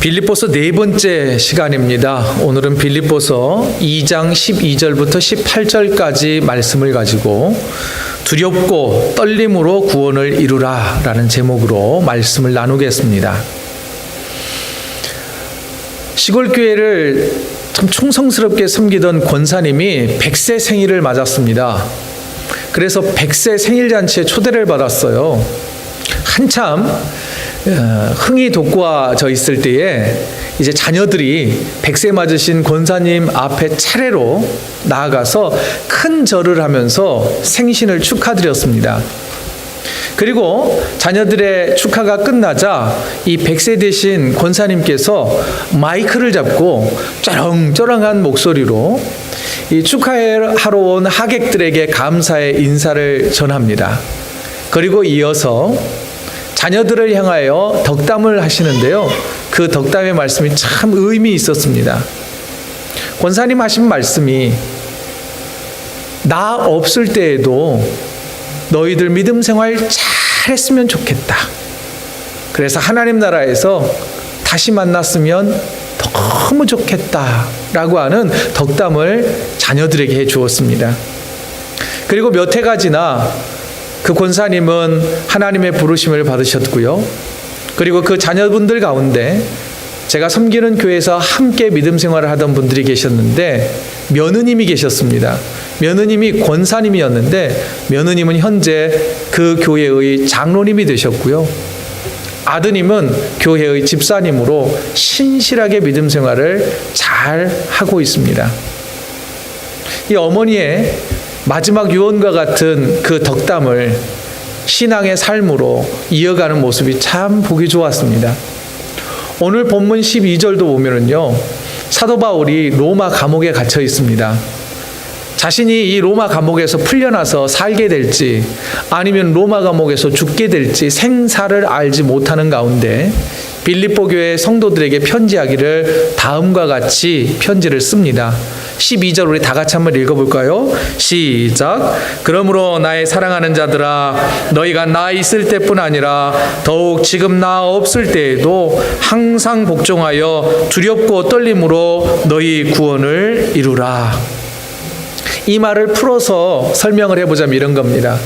빌립보서 네 번째 시간입니다. 오늘은 빌립보서 2장 12절부터 18절까지 말씀을 가지고 두렵고 떨림으로 구원을 이루라 라는 제목으로 말씀을 나누겠습니다. 시골교회를 참 충성스럽게 섬기던 권사님이 100세 생일을 맞았습니다. 그래서 100세 생일잔치에 초대를 받았어요. 한참 흥이 돋구어져 있을 때에 이제 자녀들이 100세 맞으신 권사님 앞에 차례로 나아가서 큰 절을 하면서 생신을 축하드렸습니다. 그리고 자녀들의 축하가 끝나자 이 100세 되신 권사님께서 마이크를 잡고 쩌렁쩌렁한 목소리로 이 축하하러 온 하객들에게 감사의 인사를 전합니다. 그리고 이어서 자녀들을 향하여 덕담을 하시는데요. 그 덕담의 말씀이 참 의미 있었습니다. 권사님 하신 말씀이 나 없을 때에도 너희들 믿음 생활 잘했으면 좋겠다. 그래서 하나님 나라에서 다시 만났으면 너무 좋겠다라고 하는 덕담을 자녀들에게 해 주었습니다. 그리고 몇 해가 지나 그 권사님은 하나님의 부르심을 받으셨고요. 그리고 그 자녀분들 가운데 제가 섬기는 교회에서 함께 믿음 생활을 하던 분들이 계셨는데 며느님이 계셨습니다. 며느님이 권사님이었는데 며느님은 현재 그 교회의 장로님이 되셨고요. 아드님은 교회의 집사님으로 신실하게 믿음 생활을 잘 하고 있습니다. 이 어머니의 마지막 유언과 같은 그 덕담을 신앙의 삶으로 이어가는 모습이 참 보기 좋았습니다. 오늘 본문 12절도 보면은요, 사도 바울이 로마 감옥에 갇혀 있습니다. 자신이 이 로마 감옥에서 풀려나서 살게 될지 아니면 로마 감옥에서 죽게 될지 생사를 알지 못하는 가운데 빌립보 교회 성도들에게 편지하기를 다음과 같이 편지를 씁니다. 12절 우리 다 같이 한번 읽어볼까요? 시작. 그러므로 나의 사랑하는 자들아, 너희가 나 있을 때뿐 아니라 더욱 지금 나 없을 때에도 항상 복종하여 두렵고 떨림으로 너희 구원을 이루라. 이 말을 풀어서 설명을 해보자면 이런 겁니다.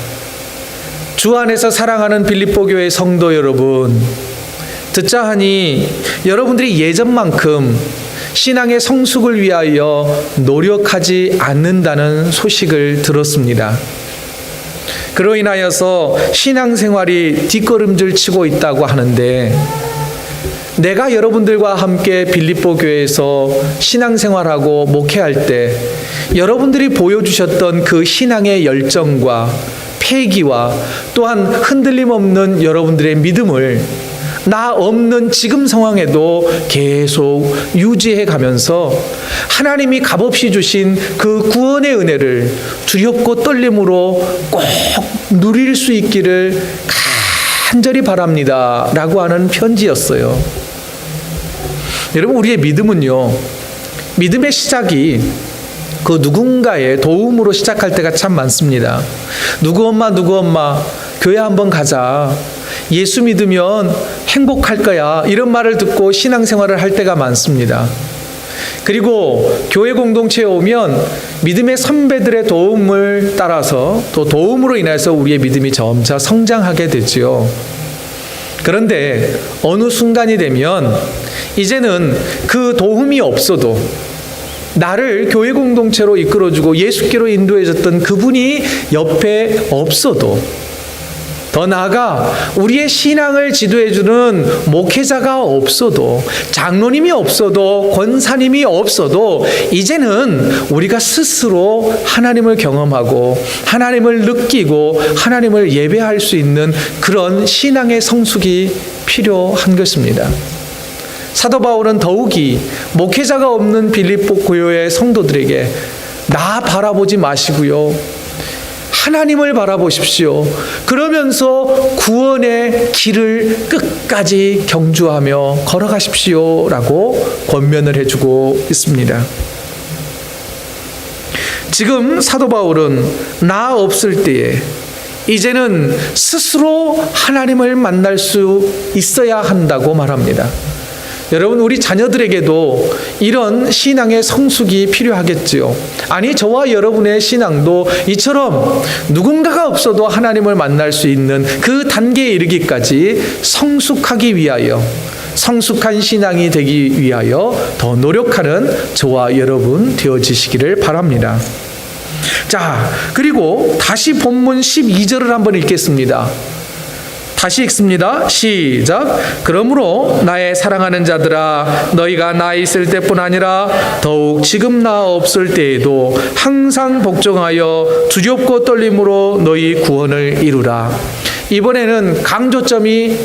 주 안에서 사랑하는 빌립보 교회 성도 여러분, 듣자 하니 여러분들이 예전만큼 신앙의 성숙을 위하여 노력하지 않는다는 소식을 들었습니다. 그로 인하여서 신앙생활이 뒷걸음질 치고 있다고 하는데, 내가 여러분들과 함께 빌립보 교회에서 신앙생활하고 목회할 때 여러분들이 보여주셨던 그 신앙의 열정과 패기와 또한 흔들림 없는 여러분들의 믿음을 나 없는 지금 상황에도 계속 유지해 가면서 하나님이 값없이 주신 그 구원의 은혜를 두렵고 떨림으로 꼭 누릴 수 있기를 간절히 바랍니다 라고 하는 편지였어요. 여러분, 우리의 믿음은요, 믿음의 시작이 그 누군가의 도움으로 시작할 때가 참 많습니다. 누구 엄마 교회 한번 가자, 예수 믿으면 행복할 거야, 이런 말을 듣고 신앙생활을 할 때가 많습니다. 그리고 교회 공동체에 오면 믿음의 선배들의 도움을 따라서 또 도움으로 인해서 우리의 믿음이 점차 성장하게 되지요. 그런데 어느 순간이 되면 이제는 그 도움이 없어도 나를 교회 공동체로 이끌어주고 예수께로 인도해줬던 그분이 옆에 없어도, 더 나아가 우리의 신앙을 지도해주는 목회자가 없어도, 장로님이 없어도, 권사님이 없어도 이제는 우리가 스스로 하나님을 경험하고 하나님을 느끼고 하나님을 예배할 수 있는 그런 신앙의 성숙이 필요한 것입니다. 사도 바울은 더욱이 목회자가 없는 빌립보 교회의 성도들에게 나 바라보지 마시고요, 하나님을 바라보십시오. 그러면서 구원의 길을 끝까지 경주하며 걸어가십시오 라고 권면을 해주고 있습니다. 지금 사도 바울은 나 없을 때에 이제는 스스로 하나님을 만날 수 있어야 한다고 말합니다. 여러분, 우리 자녀들에게도 이런 신앙의 성숙이 필요하겠지요. 아니, 저와 여러분의 신앙도 이처럼 누군가가 없어도 하나님을 만날 수 있는 그 단계에 이르기까지 성숙하기 위하여, 성숙한 신앙이 되기 위하여 더 노력하는 저와 여러분 되어지시기를 바랍니다. 자, 그리고 다시 본문 12절을 한번 읽겠습니다. 다시 읽습니다. 시작. 그러므로 나의 사랑하는 자들아, 너희가 나 있을 때뿐 아니라 더욱 지금 나 없을 때에도 항상 복종하여 두렵고 떨림으로 너희 구원을 이루라. 이번에는 강조점이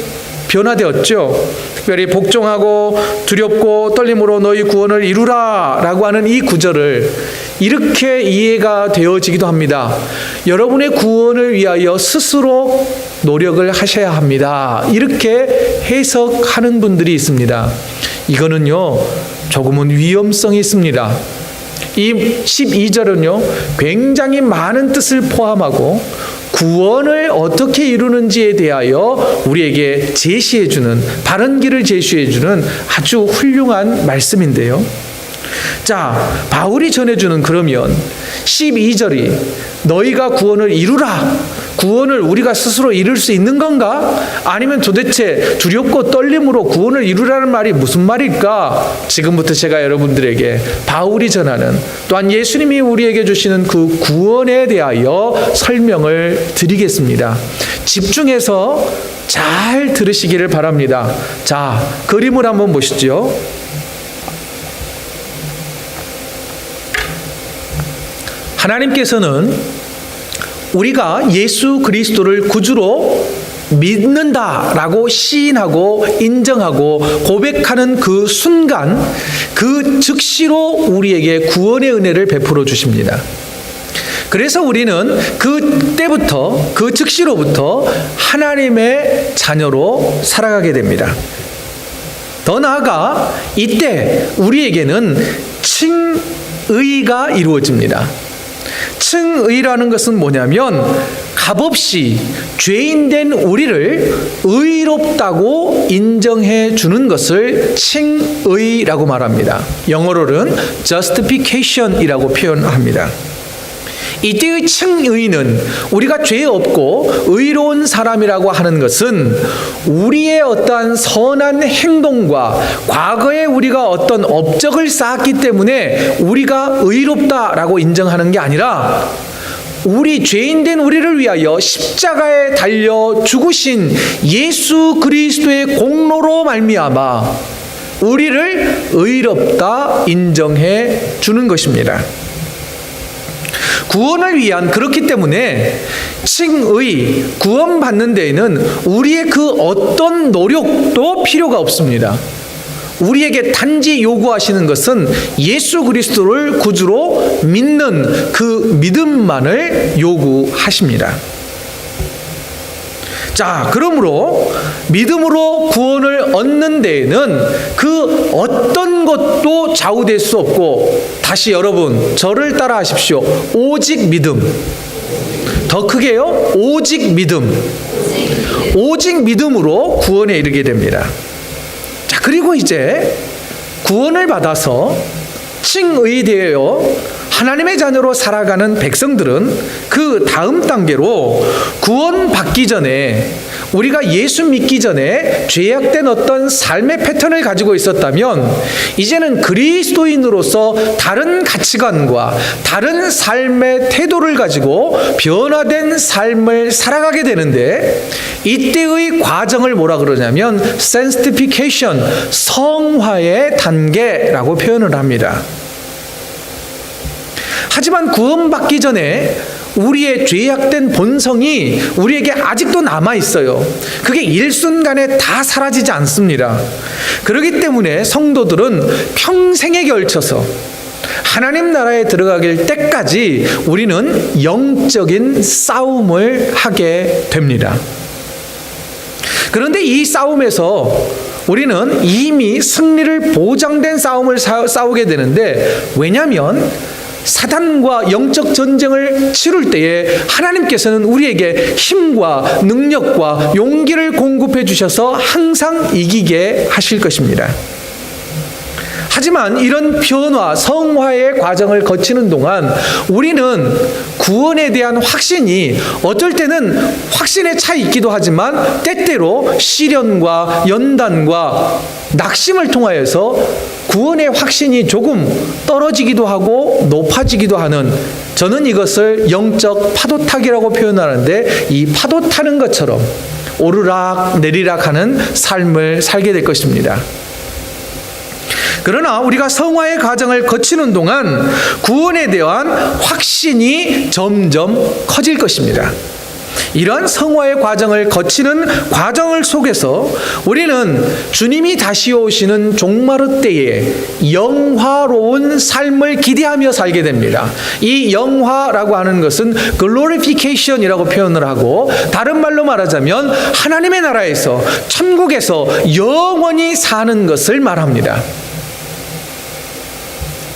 변화되었죠. 특별히 복종하고 두렵고 떨림으로 너희 구원을 이루라 라고 하는 이 구절을 이렇게 이해가 되어지기도 합니다. 여러분의 구원을 위하여 스스로 노력을 하셔야 합니다. 이렇게 해석하는 분들이 있습니다. 이거는요, 조금은 위험성이 있습니다. 이 12절은요, 굉장히 많은 뜻을 포함하고 구원을 어떻게 이루는지에 대하여 우리에게 제시해주는, 바른 길을 제시해주는 아주 훌륭한 말씀인데요. 자, 바울이 전해주는 그러면 12절이 너희가 구원을 이루라, 구원을 우리가 스스로 이룰 수 있는 건가? 아니면 도대체 두렵고 떨림으로 구원을 이루라는 말이 무슨 말일까? 지금부터 제가 여러분들에게 바울이 전하는, 또한 예수님이 우리에게 주시는 그 구원에 대하여 설명을 드리겠습니다. 집중해서 잘 들으시기를 바랍니다. 자, 그림을 한번 보시죠. 하나님께서는 우리가 예수 그리스도를 구주로 믿는다라고 시인하고 인정하고 고백하는 그 순간, 그 즉시로 우리에게 구원의 은혜를 베풀어 주십니다. 그래서 우리는 그때부터, 그 즉시로부터 하나님의 자녀로 살아가게 됩니다. 더 나아가 이때 우리에게는 칭의가 이루어집니다. 칭의라는 것은 뭐냐면 값없이 죄인된 우리를 의롭다고 인정해 주는 것을 칭의라고 말합니다. 영어로는 justification이라고 표현합니다. 이때의 칭의는 우리가 죄 없고 의로운 사람이라고 하는 것은 우리의 어떠한 선한 행동과 과거에 우리가 어떤 업적을 쌓았기 때문에 우리가 의롭다라고 인정하는 게 아니라 우리 죄인된 우리를 위하여 십자가에 달려 죽으신 예수 그리스도의 공로로 말미암아 우리를 의롭다 인정해 주는 것입니다. 구원을 위한, 그렇기 때문에 칭의, 구원받는 데에는 우리의 그 어떤 노력도 필요가 없습니다. 우리에게 단지 요구하시는 것은 예수 그리스도를 구주로 믿는 그 믿음만을 요구하십니다. 자, 그러므로 믿음으로 구원을 얻는 데에는 그 어떤 것도 좌우될 수 없고, 다시 여러분 저를 따라 하십시오. 오직 믿음. 더 크게요. 오직 믿음. 오직 믿음으로 구원에 이르게 됩니다. 자, 그리고 이제 구원을 받아서 칭의되어 하나님의 자녀로 살아가는 백성들은 그 다음 단계로 구원받기 전에, 우리가 예수 믿기 전에 죄악된 어떤 삶의 패턴을 가지고 있었다면 이제는 그리스도인으로서 다른 가치관과 다른 삶의 태도를 가지고 변화된 삶을 살아가게 되는데, 이때의 과정을 뭐라 그러냐면 sanctification, 성화의 단계라고 표현을 합니다. 하지만 구원받기 전에 우리의 죄악된 본성이 우리에게 아직도 남아있어요. 그게 일순간에 다 사라지지 않습니다. 그렇기 때문에 성도들은 평생에 걸쳐서 하나님 나라에 들어가길 때까지 우리는 영적인 싸움을 하게 됩니다. 그런데 이 싸움에서 우리는 이미 승리를 보장된 싸움을 싸우게 되는데, 왜냐하면 사단과 영적 전쟁을 치룰 때에 하나님께서는 우리에게 힘과 능력과 용기를 공급해 주셔서 항상 이기게 하실 것입니다. 하지만 이런 변화, 성화의 과정을 거치는 동안 우리는 구원에 대한 확신이 어쩔 때는 확신에 차 있기도 하지만 때때로 시련과 연단과 낙심을 통하여서 구원의 확신이 조금 떨어지기도 하고 높아지기도 하는, 저는 이것을 영적 파도타기라고 표현하는데, 이 파도 타는 것처럼 오르락 내리락 하는 삶을 살게 될 것입니다. 그러나 우리가 성화의 과정을 거치는 동안 구원에 대한 확신이 점점 커질 것입니다. 이러한 성화의 과정을 거치는 과정을 속에서 우리는 주님이 다시 오시는 종말의 때에 영화로운 삶을 기대하며 살게 됩니다. 이 영화라고 하는 것은 glorification이라고 표현을 하고, 다른 말로 말하자면 하나님의 나라에서, 천국에서 영원히 사는 것을 말합니다.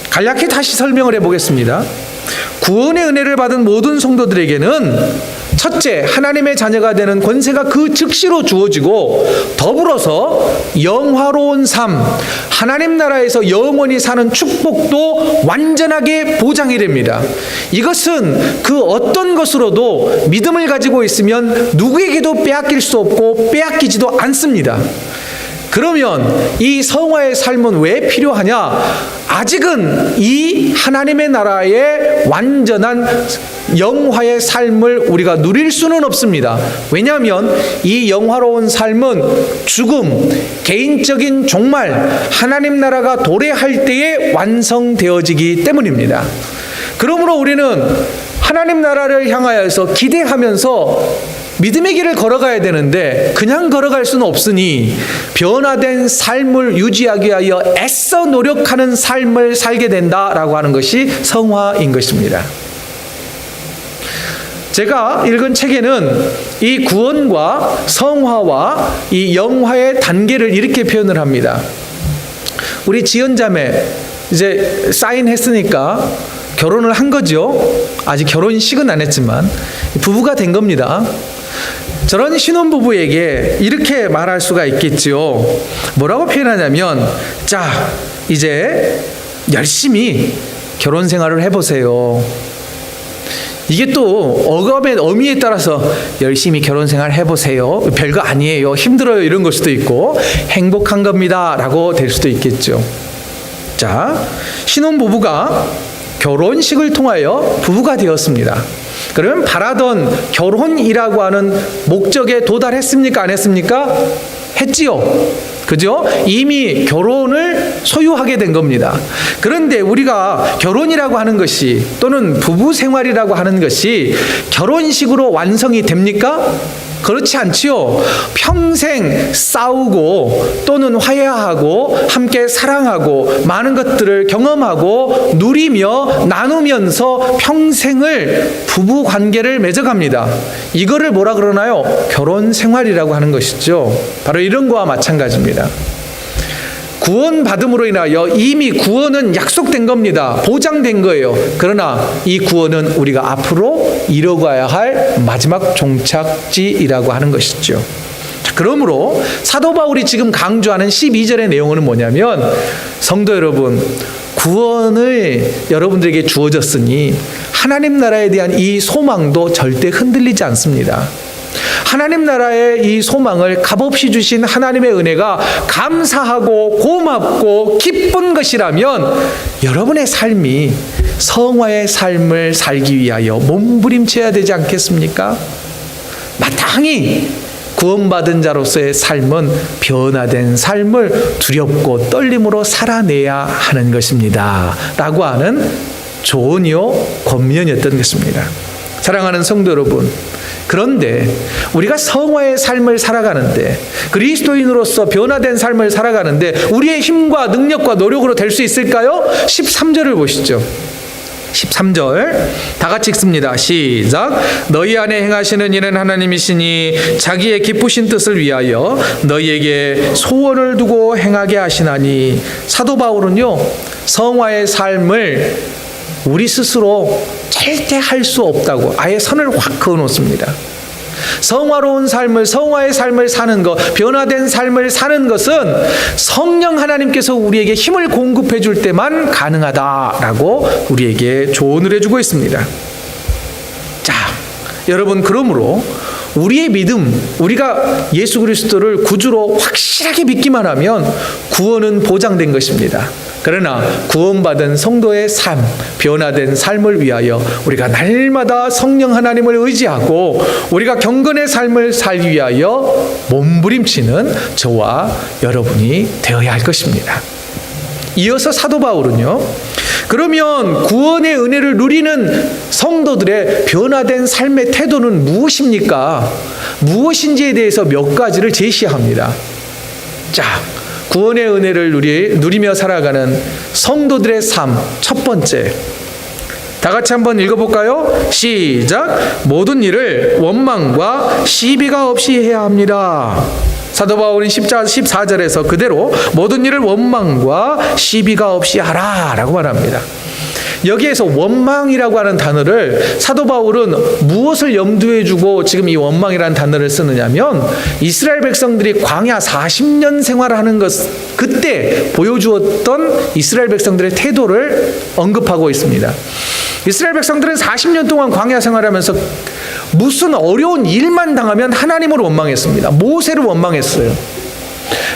간략히 다시 설명을 해보겠습니다. 구원의 은혜를 받은 모든 성도들에게는 첫째, 하나님의 자녀가 되는 권세가 그 즉시로 주어지고, 더불어서 영화로운 삶, 하나님 나라에서 영원히 사는 축복도 완전하게 보장이 됩니다. 이것은 그 어떤 것으로도 믿음을 가지고 있으면 누구에게도 빼앗길 수 없고 빼앗기지도 않습니다. 그러면 이 성화의 삶은 왜 필요하냐? 아직은 이 하나님의 나라의 완전한 영화의 삶을 우리가 누릴 수는 없습니다. 왜냐하면 이 영화로운 삶은 죽음, 개인적인 종말, 하나님 나라가 도래할 때에 완성되어지기 때문입니다. 그러므로 우리는 하나님 나라를 향하여서 기대하면서 믿음의 길을 걸어가야 되는데, 그냥 걸어갈 수는 없으니 변화된 삶을 유지하기 위하여 애써 노력하는 삶을 살게 된다라고 하는 것이 성화인 것입니다. 제가 읽은 책에는 이 구원과 성화와 이 영화의 단계를 이렇게 표현을 합니다. 우리 지연자매 이제 사인했으니까 결혼을 한 거죠. 아직 결혼식은 안 했지만 부부가 된 겁니다. 저런 신혼부부에게 이렇게 말할 수가 있겠지요. 뭐라고 표현하냐면, 자, 이제 열심히 결혼 생활을 해보세요. 이게 또 어감의 의미에 따라서 열심히 결혼 생활 해보세요, 별거 아니에요, 힘들어요, 이런 걸 수도 있고, 행복한 겁니다 라고 될 수도 있겠죠. 자, 신혼부부가 결혼식을 통하여 부부가 되었습니다. 그러면 바라던 결혼이라고 하는 목적에 도달했습니까? 안 했습니까? 했지요. 그죠? 이미 결혼을 소유하게 된 겁니다. 그런데 우리가 결혼이라고 하는 것이, 또는 부부 생활이라고 하는 것이 결혼식으로 완성이 됩니까? 그렇지 않지요. 평생 싸우고 또는 화해하고 함께 사랑하고 많은 것들을 경험하고 누리며 나누면서 평생을 부부 관계를 맺어갑니다. 이거를 뭐라 그러나요? 결혼 생활이라고 하는 것이죠. 바로 이런 거와 마찬가지입니다. 구원받음으로 인하여 이미 구원은 약속된 겁니다. 보장된 거예요. 그러나 이 구원은 우리가 앞으로 이뤄가야 할 마지막 종착지이라고 하는 것이죠. 자, 그러므로 사도 바울이 지금 강조하는 12절의 내용은 뭐냐면, 성도 여러분, 구원을 여러분들에게 주어졌으니 하나님 나라에 대한 이 소망도 절대 흔들리지 않습니다. 하나님 나라의 이 소망을 값없이 주신 하나님의 은혜가 감사하고 고맙고 기쁜 것이라면, 여러분의 삶이 성화의 삶을 살기 위하여 몸부림쳐야 되지 않겠습니까? 마땅히 구원받은 자로서의 삶은 변화된 삶을 두렵고 떨림으로 살아내야 하는 것입니다 라고 하는 조언이요 권면이었던 것입니다. 사랑하는 성도 여러분, 그런데 우리가 성화의 삶을 살아가는데, 그리스도인으로서 변화된 삶을 살아가는데 우리의 힘과 능력과 노력으로 될 수 있을까요? 13절을 보시죠. 13절 다 같이 읽습니다. 시작. 너희 안에 행하시는 이는 하나님이시니 자기의 기쁘신 뜻을 위하여 너희에게 소원을 두고 행하게 하시나니. 사도 바울은요, 성화의 삶을 우리 스스로 절대 할 수 없다고 아예 선을 확 그어놓습니다. 성화로운 삶을, 성화의 삶을 사는 것, 변화된 삶을 사는 것은 성령 하나님께서 우리에게 힘을 공급해 줄 때만 가능하다라고 우리에게 조언을 해주고 있습니다. 자, 여러분, 그러므로 우리의 믿음, 우리가 예수 그리스도를 구주로 확실하게 믿기만 하면 구원은 보장된 것입니다. 그러나 구원받은 성도의 삶, 변화된 삶을 위하여 우리가 날마다 성령 하나님을 의지하고 우리가 경건의 삶을 살기 위하여 몸부림치는 저와 여러분이 되어야 할 것입니다. 이어서 사도 바울은요, 그러면 구원의 은혜를 누리는 성도들의 변화된 삶의 태도는 무엇입니까? 무엇인지에 대해서 몇 가지를 제시합니다. 자, 구원의 은혜를 누리며 살아가는 성도들의 삶, 첫 번째, 다 같이 한번 읽어볼까요? 시작. 모든 일을 원망과 시비가 없이 해야 합니다. 사도 바울은 14절에서 그대로 모든 일을 원망과 시비가 없이 하라 라고 말합니다. 여기에서 원망이라고 하는 단어를 사도 바울은 무엇을 염두에 두고 지금 이 원망이라는 단어를 쓰느냐면 이스라엘 백성들이 광야 40년 생활하는 것, 그때 보여주었던 이스라엘 백성들의 태도를 언급하고 있습니다. 이스라엘 백성들은 40년 동안 광야 생활하면서 무슨 어려운 일만 당하면 하나님을 원망했습니다. 모세를 원망했어요.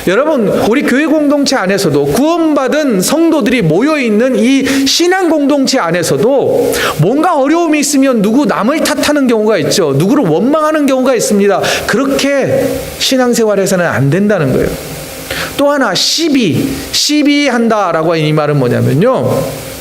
여러분, 우리 교회 공동체 안에서도 구원받은 성도들이 모여있는 이 신앙 공동체 안에서도 뭔가 어려움이 있으면 누구 남을 탓하는 경우가 있죠. 누구를 원망하는 경우가 있습니다. 그렇게 신앙생활에서는 안 된다는 거예요. 또 하나, 시비한다라고 하는 이 말은 뭐냐면요,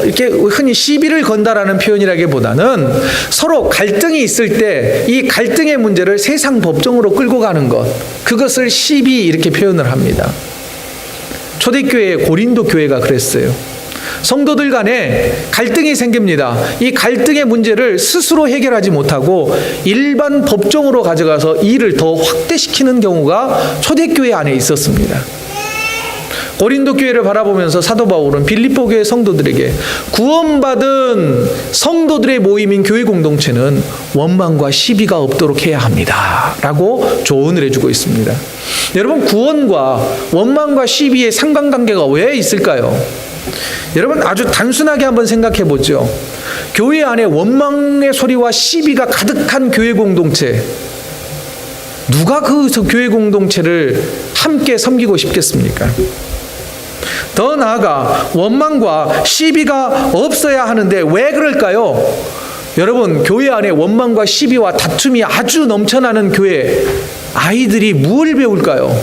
이렇게 흔히 시비를 건다라는 표현이라기보다는 서로 갈등이 있을 때 이 갈등의 문제를 세상 법정으로 끌고 가는 것, 그것을 시비 이렇게 표현을 합니다. 초대교회 고린도 교회가 그랬어요. 성도들 간에 갈등이 생깁니다. 이 갈등의 문제를 스스로 해결하지 못하고 일반 법정으로 가져가서 일을 더 확대시키는 경우가 초대교회 안에 있었습니다. 고린도 교회를 바라보면서 사도 바울은 빌립보 교회 성도들에게 구원받은 성도들의 모임인 교회 공동체는 원망과 시비가 없도록 해야 합니다 라고 조언을 해주고 있습니다. 여러분, 구원과 원망과 시비의 상관관계가 왜 있을까요? 여러분, 아주 단순하게 한번 생각해 보죠. 교회 안에 원망의 소리와 시비가 가득한 교회 공동체, 누가 그 교회 공동체를 함께 섬기고 싶겠습니까? 더 나아가 원망과 시비가 없어야 하는데 왜 그럴까요? 여러분, 교회 안에 원망과 시비와 다툼이 아주 넘쳐나는 교회, 아이들이 뭘 배울까요?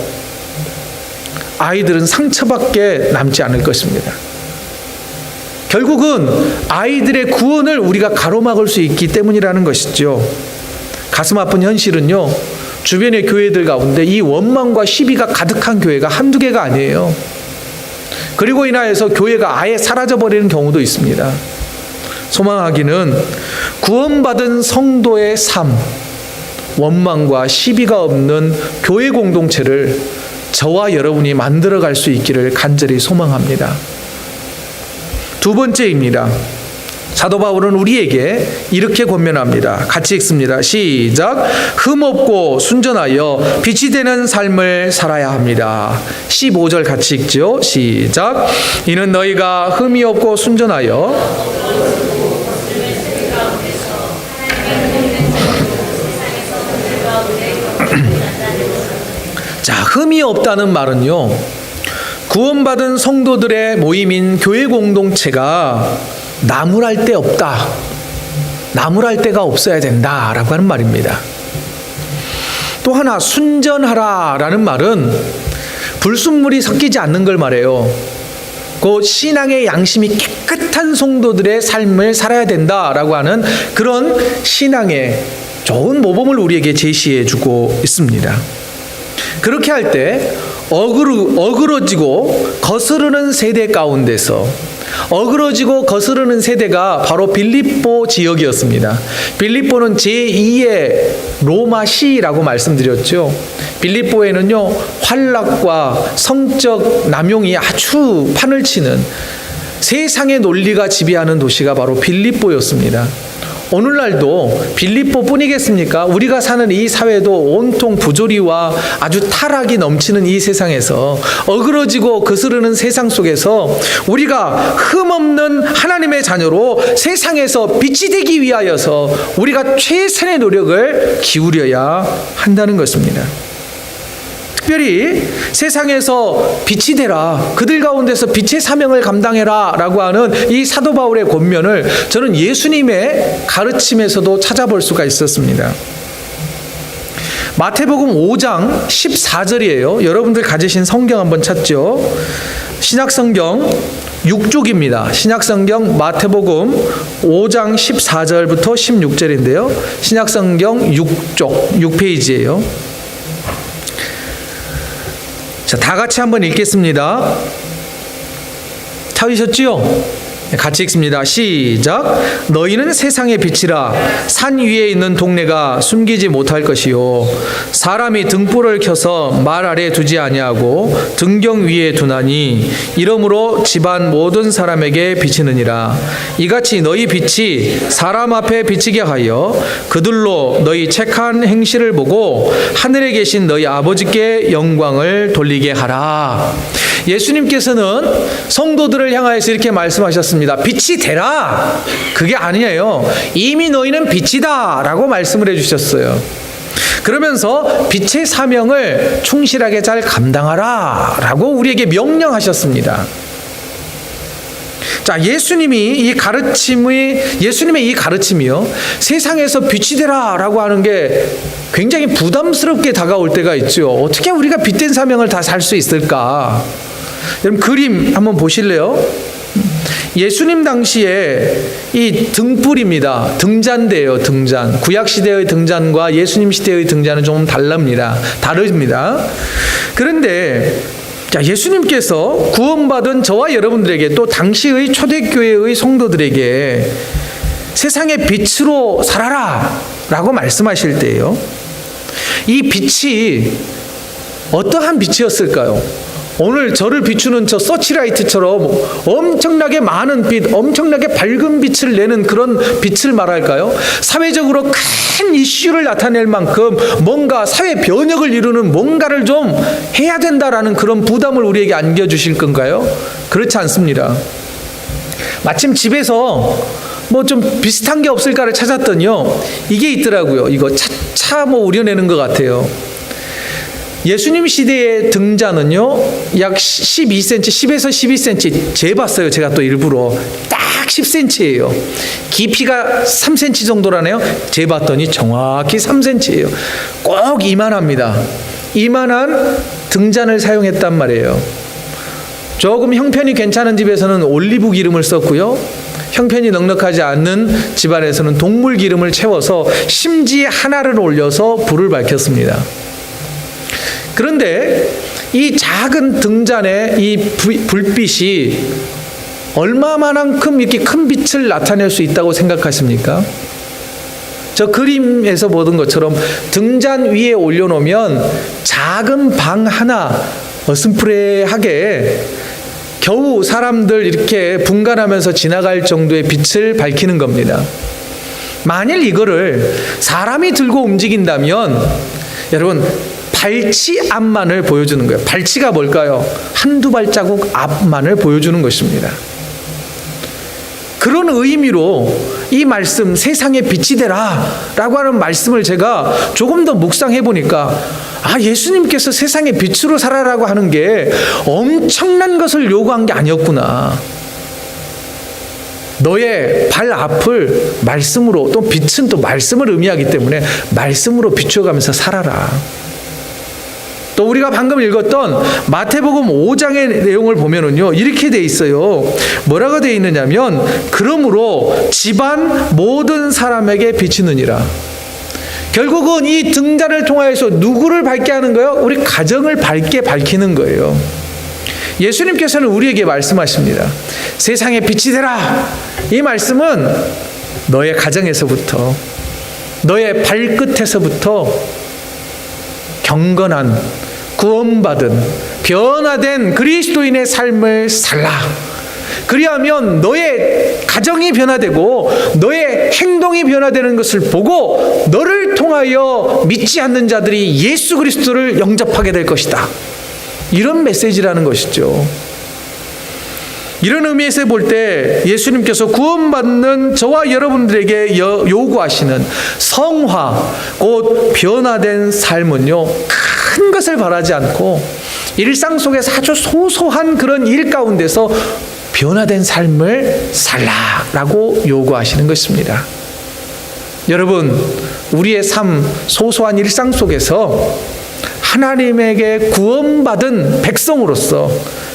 아이들은 상처밖에 남지 않을 것입니다. 결국은 아이들의 구원을 우리가 가로막을 수 있기 때문이라는 것이죠. 가슴 아픈 현실은요, 주변의 교회들 가운데 이 원망과 시비가 가득한 교회가 한두 개가 아니에요. 그리고 인하여서 교회가 아예 사라져버리는 경우도 있습니다. 소망하기는 구원받은 성도의 삶, 원망과 시비가 없는 교회 공동체를 저와 여러분이 만들어갈 수 있기를 간절히 소망합니다. 두 번째입니다. 사도 바울은 우리에게 이렇게 권면합니다. 같이 읽습니다. 시작. 흠없고 순전하여 빛이 되는 삶을 살아야 합니다. 15절 같이 읽죠. 시작. 이는 너희가 흠이 없고 순전하여 자, 흠이 없다는 말은요, 구원받은 성도들의 모임인 교회 공동체가 나무랄 데 없다, 나무랄 데가 없어야 된다라고 하는 말입니다. 또 하나, 순전하라라는 말은 불순물이 섞이지 않는 걸 말해요. 그 신앙의 양심이 깨끗한 성도들의 삶을 살아야 된다라고 하는 그런 신앙의 좋은 모범을 우리에게 제시해 주고 있습니다. 그렇게 할 때 어그러지고 거스르는 세대 가운데서, 어그러지고 거스르는 세대가 바로 빌립보 지역이었습니다. 빌립보는 제2의 로마시라고 말씀드렸죠. 빌립보에는요, 환락과 성적 남용이 아주 판을 치는 세상의 논리가 지배하는 도시가 바로 빌립보였습니다. 오늘날도 빌립보뿐이겠습니까? 우리가 사는 이 사회도 온통 부조리와 아주 타락이 넘치는 이 세상에서 어그러지고 거스르는 세상 속에서 우리가 흠없는 하나님의 자녀로 세상에서 빛이 되기 위하여서 우리가 최선의 노력을 기울여야 한다는 것입니다. 특별히 세상에서 빛이 되라, 그들 가운데서 빛의 사명을 감당해라 라고 하는 이 사도 바울의 권면을 저는 예수님의 가르침에서도 찾아볼 수가 있었습니다. 마태복음 5장 14절이에요. 여러분들 가지신 성경 한번 찾죠. 신약성경 6쪽입니다. 신약성경 마태복음 5장 14절부터 16절인데요. 신약성경 6쪽 6페이지예요. 자, 다 같이 한번 읽겠습니다. 찾으셨지요? 같이 읽습니다. 시작. 너희는 세상의 빛이라. 산 위에 있는 동네가 숨기지 못할 것이요, 사람이 등불을 켜서 말 아래 두지 아니하고 등경 위에 두나니 이러므로 집안 모든 사람에게 비치느니라. 이같이 너희 빛이 사람 앞에 비치게 하여 그들로 너희 착한 행실을 보고 하늘에 계신 너희 아버지께 영광을 돌리게 하라. 예수님께서는 성도들을 향하여서 이렇게 말씀하셨습니다. 빛이 되라. 그게 아니에요. 이미 너희는 빛이다 라고 말씀을 해주셨어요. 그러면서 빛의 사명을 충실하게 잘 감당하라 라고 우리에게 명령하셨습니다. 자, 예수님의 이 가르침이요, 세상에서 빛이 되라 라고 하는 게 굉장히 부담스럽게 다가올 때가 있죠. 어떻게 우리가 빛된 사명을 다 살 수 있을까? 여러분, 그림 한번 보실래요? 예수님 당시에 이 등불입니다. 등잔대예요. 등잔. 구약 시대의 등잔과 예수님 시대의 등잔은 조금 다릅니다. 그런데 자, 예수님께서 구원받은 저와 여러분들에게, 또 당시의 초대교회의 성도들에게 세상의 빛으로 살아라 라고 말씀하실 때요, 이 빛이 어떠한 빛이었을까요? 오늘 저를 비추는 저 서치라이트처럼 엄청나게 많은 빛, 엄청나게 밝은 빛을 내는 그런 빛을 말할까요? 사회적으로 큰 이슈를 나타낼 만큼 뭔가 사회 변혁을 이루는 뭔가를 좀 해야 된다라는 그런 부담을 우리에게 안겨주실 건가요? 그렇지 않습니다. 마침 집에서 뭐 좀 비슷한 게 없을까를 찾았더니요, 이게 있더라고요. 이거 차 우려내는 것 같아요. 예수님 시대의 등잔은요, 약 12cm, 10에서 12cm 재봤어요. 제가 또 일부러 딱 10cm예요. 깊이가 3cm 정도라네요. 재봤더니 정확히 3cm예요. 꼭 이만합니다. 이만한 등잔을 사용했단 말이에요. 조금 형편이 괜찮은 집에서는 올리브 기름을 썼고요, 형편이 넉넉하지 않는 집안에서는 동물 기름을 채워서 심지 하나를 올려서 불을 밝혔습니다. 그런데 이 작은 등잔의 이 불빛이 얼마만큼 이렇게 큰 빛을 나타낼 수 있다고 생각하십니까? 저 그림에서 보던 것처럼 등잔 위에 올려놓으면 작은 방 하나 어슴푸레하게 겨우 사람들 이렇게 분간하면서 지나갈 정도의 빛을 밝히는 겁니다. 만일 이거를 사람이 들고 움직인다면 여러분, 발치 앞만을 보여주는 거예요. 발치가 뭘까요? 한두 발자국 앞만을 보여주는 것입니다. 그런 의미로 이 말씀, 세상에 빛이 되라 라고 하는 말씀을 제가 조금 더 묵상해 보니까, 예수님께서 세상에 빛으로 살아라고 하는 게 엄청난 것을 요구한 게 아니었구나. 너의 발 앞을 말씀으로, 또 빛은 또 말씀을 의미하기 때문에 말씀으로 비추어가면서 살아라. 또 우리가 방금 읽었던 마태복음 5장의 내용을 보면은요, 이렇게 돼 있어요. 뭐라고 돼 있느냐면, 그러므로 집안 모든 사람에게 비치느니라. 결국은 이 등잔을 통하여서 누구를 밝게 하는 거예요? 우리 가정을 밝게 밝히는 거예요. 예수님께서는 우리에게 말씀하십니다. 세상에 빛이 되라. 이 말씀은 너의 가정에서부터, 너의 발끝에서부터 경건한, 구원받은, 변화된 그리스도인의 삶을 살라. 그리하면 너의 가정이 변화되고 너의 행동이 변화되는 것을 보고 너를 통하여 믿지 않는 자들이 예수 그리스도를 영접하게 될 것이다. 이런 메시지라는 것이죠. 이런 의미에서 볼 때 예수님께서 구원받는 저와 여러분들에게 요구하시는 성화, 곧 변화된 삶은요, 큰 것을 바라지 않고 일상 속에서 아주 소소한 그런 일 가운데서 변화된 삶을 살라라고 요구하시는 것입니다. 여러분, 우리의 삶, 소소한 일상 속에서 하나님에게 구원받은 백성으로서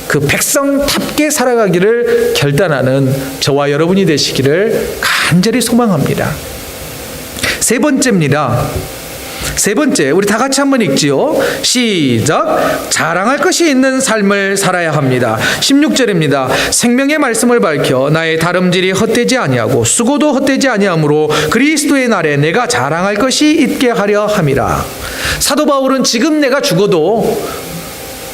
그 백성답게 살아가기를 결단하는 저와 여러분이 되시기를 간절히 소망합니다. 세 번째입니다. 세 번째, 우리 다 같이 한번 읽지요. 시작. 자랑할 것이 있는 삶을 살아야 합니다. 16절입니다. 생명의 말씀을 밝혀 나의 다름질이 헛되지 아니하고 수고도 헛되지 아니하므로 그리스도의 날에 내가 자랑할 것이 있게 하려 함이라. 사도 바울은 지금 내가 죽어도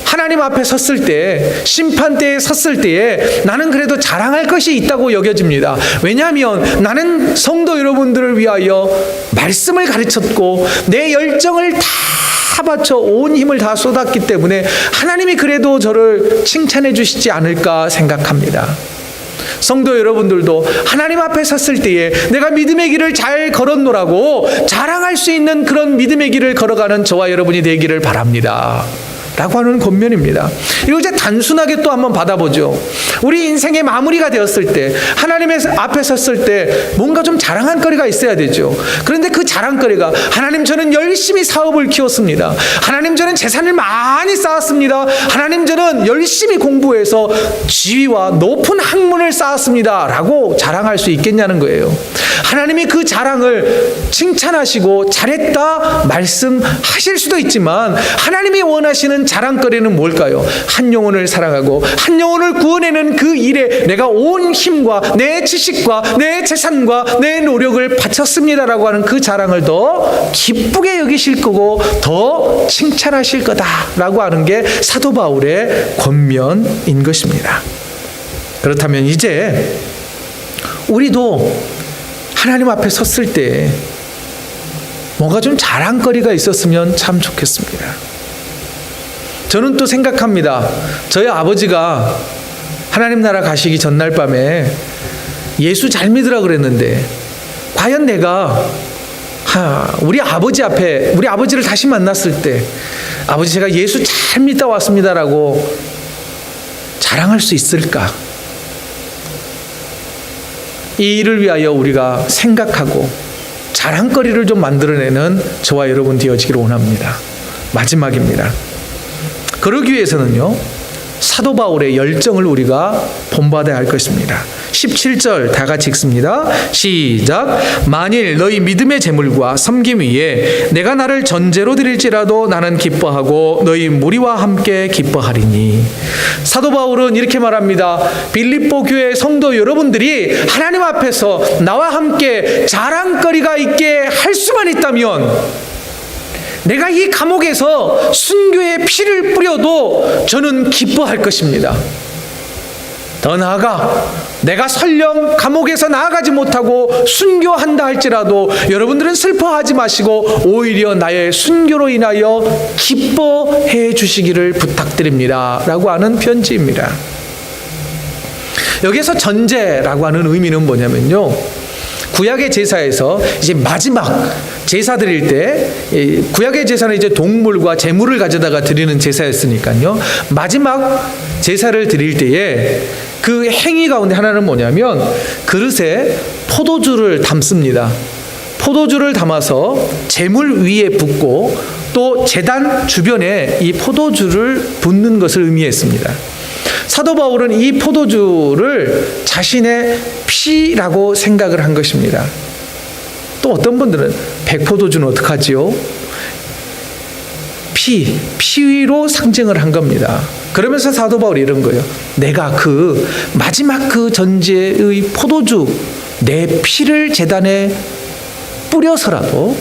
하나님 앞에 섰을 때, 심판대에 섰을 때에 나는 그래도 자랑할 것이 있다고 여겨집니다. 왜냐하면 나는 성도 여러분들을 위하여 말씀을 가르쳤고 내 열정을 다 바쳐 온 힘을 다 쏟았기 때문에 하나님이 그래도 저를 칭찬해 주시지 않을까 생각합니다. 성도 여러분들도 하나님 앞에 섰을 때에 내가 믿음의 길을 잘 걸었노라고 자랑할 수 있는 그런 믿음의 길을 걸어가는 저와 여러분이 되기를 바랍니다. 라고 하는 권면입니다. 이거 이제 단순하게 또 한번 받아보죠. 우리 인생의 마무리가 되었을 때, 하나님의 앞에 섰을 때 뭔가 좀 자랑할 거리가 있어야 되죠. 그런데 그 자랑거리가, 하나님 저는 열심히 사업을 키웠습니다. 하나님 저는 재산을 많이 쌓았습니다. 하나님 저는 열심히 공부해서 지위와 높은 학문을 쌓았습니다. 라고 자랑할 수 있겠냐는 거예요. 하나님이 그 자랑을 칭찬하시고 잘했다 말씀하실 수도 있지만 하나님이 원하시는 자랑거리는 뭘까요? 한 영혼을 사랑하고 한 영혼을 구원해내는 그 일에 내가 온 힘과 내 지식과 내 재산과 내 노력을 바쳤습니다라고 하는 그 자랑을 더 기쁘게 여기실 거고 더 칭찬하실 거다라고 하는 게 사도 바울의 권면인 것입니다. 그렇다면 이제 우리도 하나님 앞에 섰을 때 뭔가 좀 자랑거리가 있었으면 참 좋겠습니다. 저는 또 생각합니다. 저희 아버지가 하나님 나라 가시기 전날 밤에 예수 잘 믿으라 그랬는데 과연 내가 우리 아버지 앞에 우리 아버지를 다시 만났을 때 아버지 제가 예수 잘 믿다 왔습니다라고 자랑할 수 있을까? 이 일을 위하여 우리가 생각하고 자랑거리를 좀 만들어내는 저와 여러분 되어지기를 원합니다. 마지막입니다. 그러기 위해서는요, 사도 바울의 열정을 우리가 본받아야 할 것입니다. 17절 다 같이 읽습니다. 시작. 만일 너희 믿음의 재물과 섬김 위에 내가 나를 전제로 드릴지라도 나는 기뻐하고 너희 무리와 함께 기뻐하리니. 사도 바울은 이렇게 말합니다. 빌립보 교회 성도 여러분들이 하나님 앞에서 나와 함께 자랑거리가 있게 할 수만 있다면 내가 이 감옥에서 순교의 피를 뿌려도 저는 기뻐할 것입니다. 더 나아가 내가 설령 감옥에서 나아가지 못하고 순교한다 할지라도 여러분들은 슬퍼하지 마시고 오히려 나의 순교로 인하여 기뻐해 주시기를 부탁드립니다 라고 하는 편지입니다. 여기에서 전제라고 하는 의미는 뭐냐면요, 구약의 제사에서 이제 마지막 제사 드릴 때, 구약의 제사는 이제 동물과 제물을 가져다가 드리는 제사였으니까요, 마지막 제사를 드릴 때에 그 행위 가운데 하나는 뭐냐면 그릇에 포도주를 담습니다. 포도주를 담아서 제물 위에 붓고 또 제단 주변에 이 포도주를 붓는 것을 의미했습니다. 사도 바울은 이 포도주를 자신의 피라고 생각을 한 것입니다. 또 어떤 분들은 백포도주는 어떡하지요? 피로 상징을 한 겁니다. 그러면서 사도 바울이 이런 거예요. 내가 그 마지막 그 전제의 포도주 내 피를 제단에 뿌려서라도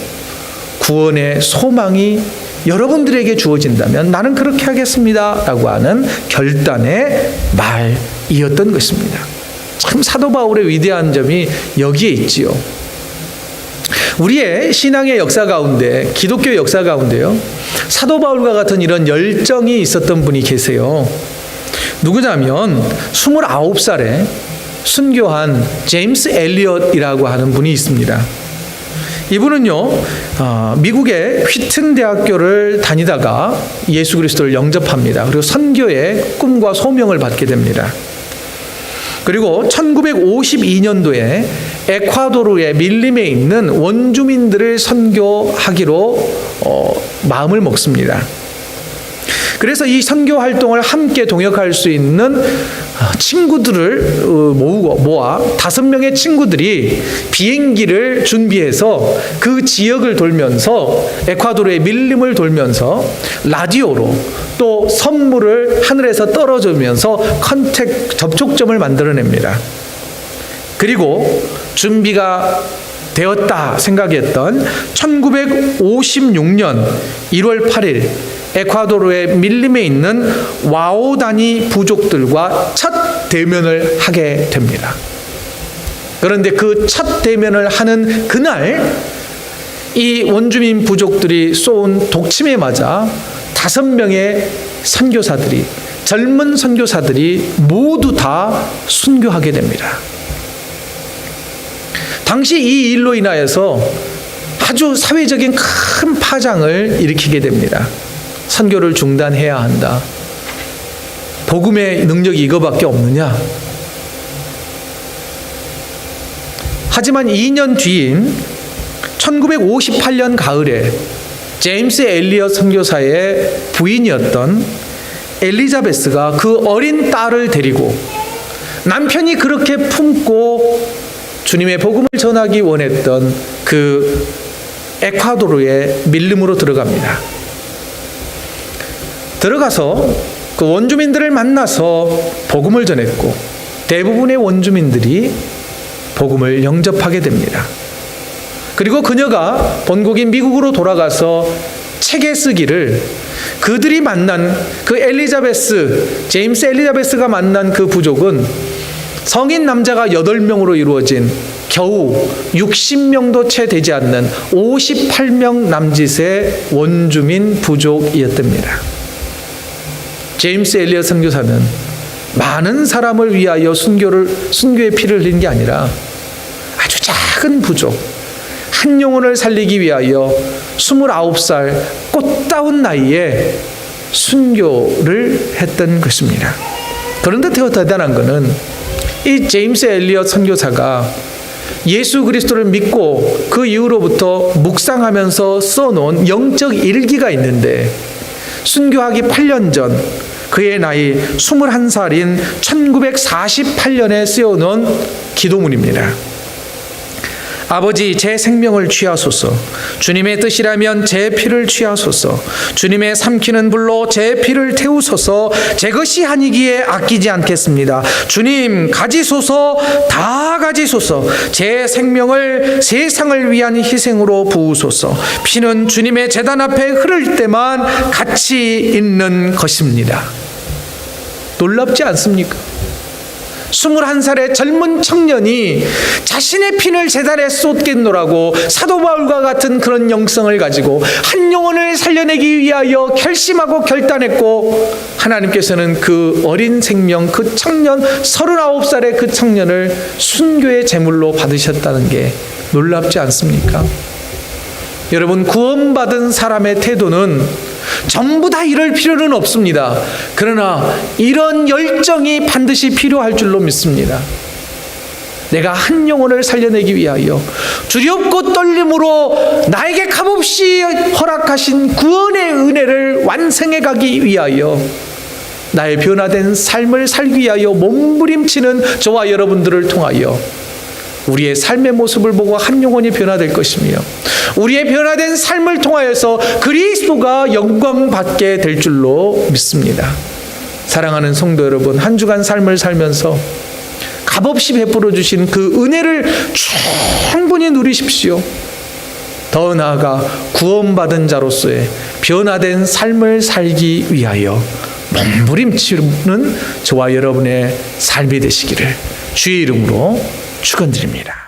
구원의 소망이 여러분들에게 주어진다면 나는 그렇게 하겠습니다 라고 하는 결단의 말이었던 것입니다. 참 사도 바울의 위대한 점이 여기에 있지요. 우리의 신앙의 역사 가운데, 기독교 역사 가운데요, 사도 바울과 같은 이런 열정이 있었던 분이 계세요. 누구냐면 29살에 순교한 제임스 엘리엇이라고 하는 분이 있습니다. 이분은요, 미국의 휘튼 대학교를 다니다가 예수 그리스도를 영접합니다. 그리고 선교의 꿈과 소명을 받게 됩니다. 그리고 1952년도에 에콰도르의 밀림에 있는 원주민들을 선교하기로 마음을 먹습니다. 그래서 이 선교 활동을 함께 동역할 수 있는 친구들을 모아 5명의 친구들이 비행기를 준비해서 그 지역을 돌면서 에콰도르의 밀림을 돌면서 라디오로 또 선물을 하늘에서 떨어지면서 접촉점을 만들어냅니다. 그리고 준비가 되었다 생각했던 1956년 1월 8일 에콰도르의 밀림에 있는 와오다니 부족들과 첫 대면을 하게 됩니다. 그런데 그 첫 대면을 하는 그날 이 원주민 부족들이 쏜 독침에 맞아 5명의 선교사들이, 젊은 선교사들이 모두 다 순교하게 됩니다. 당시 이 일로 인하여서 아주 사회적인 큰 파장을 일으키게 됩니다. 선교를 중단해야 한다. 복음의 능력이 이거밖에 없느냐? 하지만 2년 뒤인 1958년 가을에 제임스 엘리엇 선교사의 부인이었던 엘리자베스가 그 어린 딸을 데리고 남편이 그렇게 품고 주님의 복음을 전하기 원했던 그 에콰도르의 밀림으로 들어갑니다. 들어가서 그 원주민들을 만나서 복음을 전했고 대부분의 원주민들이 복음을 영접하게 됩니다. 그리고 그녀가 본국인 미국으로 돌아가서 책에 쓰기를 그들이 만난 그 제임스 엘리자베스가 만난 그 부족은 성인 남자가 8명으로 이루어진 겨우 60명도 채 되지 않는 58명 남짓의 원주민 부족이었답니다. 제임스 엘리엇 선교사는 많은 사람을 위하여 순교의 피를 흘린 게 아니라 아주 작은 부족, 한 영혼을 살리기 위하여 29살 꽃다운 나이에 순교를 했던 것입니다. 그런데 더 대단한 것은 이 제임스 엘리엇 선교사가 예수 그리스도를 믿고 그 이후로부터 묵상하면서 써놓은 영적 일기가 있는데 순교하기 8년 전 그의 나이 21살인 1948년에 쓰여놓은 기도문입니다. 아버지, 제 생명을 취하소서. 주님의 뜻이라면 제 피를 취하소서. 주님의 삼키는 불로 제 피를 태우소서. 제 것이 아니기에 아끼지 않겠습니다. 주님, 가지소서. 다 가지소서. 제 생명을 세상을 위한 희생으로 부으소서. 피는 주님의 제단 앞에 흐를 때만 가치 있는 것입니다. 놀랍지 않습니까? 21살의 젊은 청년이 자신의 피를 제단에 쏟겠노라고 사도 바울과 같은 그런 영성을 가지고 한 영혼을 살려내기 위하여 결심하고 결단했고, 하나님께서는 그 어린 생명, 그 청년, 39살의 그 청년을 순교의 제물로 받으셨다는 게 놀랍지 않습니까? 여러분, 구원받은 사람의 태도는 전부 다 이럴 필요는 없습니다. 그러나 이런 열정이 반드시 필요할 줄로 믿습니다. 내가 한 영혼을 살려내기 위하여 두렵고 떨림으로 나에게 값없이 허락하신 구원의 은혜를 완성해 가기 위하여 나의 변화된 삶을 살기 위하여 몸부림치는 저와 여러분들을 통하여 우리의 삶의 모습을 보고 한 영혼이 변화될 것이며, 우리의 변화된 삶을 통하여서 그리스도가 영광받게 될 줄로 믿습니다. 사랑하는 성도 여러분, 한 주간 삶을 살면서 값없이 베풀어 주신 그 은혜를 충분히 누리십시오. 더 나아가 구원받은 자로서의 변화된 삶을 살기 위하여 몸부림치는 저와 여러분의 삶이 되시기를 주의 이름으로 축원드립니다.